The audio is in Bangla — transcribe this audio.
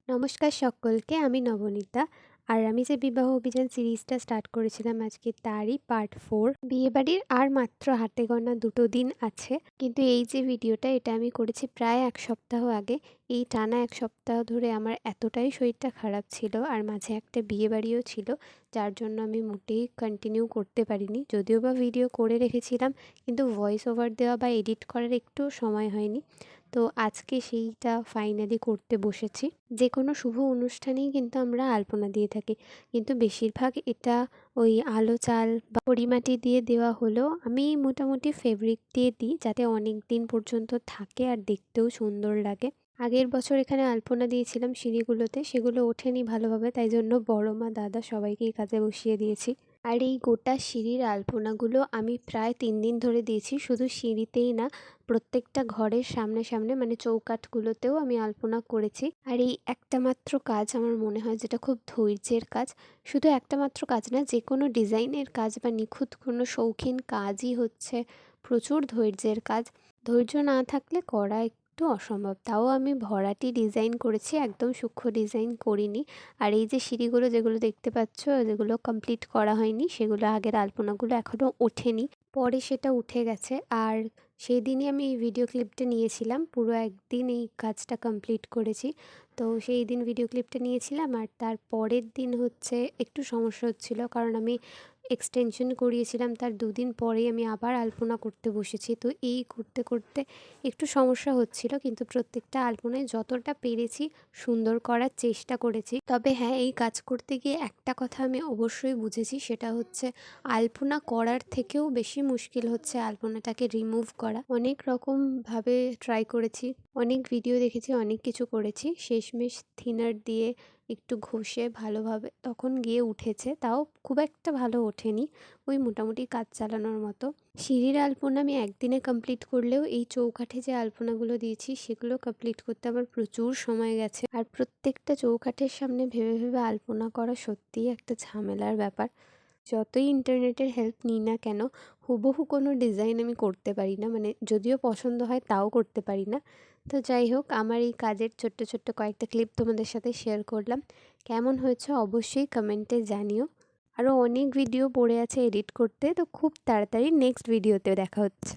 নমস্কার সকলকে, আমি নবনীতা। আর আমি যে বিবাহ অভিযান সিরিজটা স্টার্ট করেছিলাম আজকে তারই পার্ট 4। বিয়েবাড়ির আর মাত্র হাতে গোনা 2 দিন আছে, কিন্তু এই যে ভিডিওটা এটা আমি করেছি প্রায় 1 সপ্তাহ আগে। এই টানা 1 সপ্তাহ ধরে আমার এতটাই শরীরটা খারাপ ছিল আর মাঝে একটা বিয়েবাড়িও ছিল, যার জন্য আমি মোটেই কন্টিনিউ করতে পারিনি। যদিও বা ভিডিও করে রেখেছিলাম, কিন্তু ভয়েস ওভার দেওয়া বা এডিট করার একটু সময় হয়নি। তো আজকে সেইটা ফাইনালি করতে বসেছি। যে কোনো শুভ অনুষ্ঠানেই কিন্তু আমরা আলপনা দিয়ে থাকি, কিন্তু বেশিরভাগ এটা ওই আলো চাল বা পরিমাটি দিয়ে দেওয়া হলেও আমি মোটামুটি ফেব্রিক দিয়ে দিই, যাতে অনেক দিন পর্যন্ত থাকে আর দেখতেও সুন্দর লাগে। আগের বছর এখানে আলপনা দিয়েছিলাম সিঁড়িগুলোতে, সেগুলো ওঠেনি ভালোভাবে, তাই জন্য বড় মা দাদা সবাইকেই কাজে বসিয়ে দিয়েছি। আর এই গোটা সিঁড়ির আলপনাগুলো আমি প্রায় 3 দিন ধরে দিয়েছি, শুধু সিঁড়িতেই না, প্রত্যেকটা ঘরের সামনে সামনে মানে চৌকাঠগুলোতেও আমি আলপনা করেছি। আর এই একটা মাত্র কাজ আমার মনে হয় যেটা খুব ধৈর্যের কাজ। শুধু একটা মাত্র কাজ না, যে কোনো ডিজাইনের কাজ বা নিখুঁত কোনো শৌখিন কাজই হচ্ছে প্রচুর ধৈর্যের কাজ। ধৈর্য না থাকলে করা একটু অসম্ভব। তাও আমি ভরাটি ডিজাইন করেছি, একদম সূক্ষ্ম ডিজাইন করিনি। আর এই যে সিঁড়িগুলো যেগুলো দেখতে পাচ্ছ, যেগুলো কমপ্লিট করা হয়নি, সেগুলো আগের আলপনাগুলো এখনও ওঠেনি, পরে সেটা উঠে গেছে। আর সেই দিনই আমি এই ভিডিও ক্লিপটা নিয়েছিলাম, পুরো একদিন এই কাজটা কমপ্লিট করেছি। তো সেই দিন ভিডিও ক্লিপটা নিয়েছিলাম, আর তার পরের দিন হচ্ছে একটু সমস্যা হচ্ছিল, কারণ আমি এক্সটেনশন করিয়েছিলাম তার 2 দিন পরেই আমি আবার আলপনা করতে বসেছি। তো এই করতে করতে একটু সমস্যা হচ্ছিল, কিন্তু প্রত্যেকটা আলপনায় যতটা পেরেছি সুন্দর করার চেষ্টা করেছি। তবে হ্যাঁ, এই কাজ করতে গিয়ে একটা কথা আমি অবশ্যই বুঝেছি, সেটা হচ্ছে আলপনা করার থেকেও বেশি মুশকিল হচ্ছে আলপনাটাকে রিমুভ করা। অনেক রকমভাবে ট্রাই করেছি, অনেক ভিডিও দেখেছি, অনেক কিছু করেছি, শেষমেশ থিনার দিয়ে একটু ঘষে ভালোভাবে তখন গিয়ে উঠেছে। তাও খুব একটা ভালো ওঠেনি, ওই মোটামুটি কাজ চালানোর মতো। সিঁড়ির আলপনা আমি একদিনে কমপ্লিট করলেও এই চৌকাঠে যে আলপনাগুলো দিয়েছি সেগুলো কমপ্লিট করতে আমার প্রচুর সময় গেছে। আর প্রত্যেকটা চৌকাঠের সামনে ভেবে ভেবে আলপনা করা সত্যিই একটা ঝামেলার ব্যাপার। যতই ইন্টারনেটের হেল্প নিই না কেন, হুবহু কোনো ডিজাইন আমি করতে পারি না, মানে যদিও পছন্দ হয় তাও করতে পারি না। তো যাই হোক, আমার এই কাজের ছোট্ট ছোট্ট কয়েকটা ক্লিপ তোমাদের সাথে শেয়ার করলাম। কেমন হয়েছে অবশ্যই কমেন্টে জানিও। আরও অনেক ভিডিও পড়ে আছে এডিট করতে, তো খুব তাড়াতাড়ি নেক্সট ভিডিওতে দেখা হচ্ছে।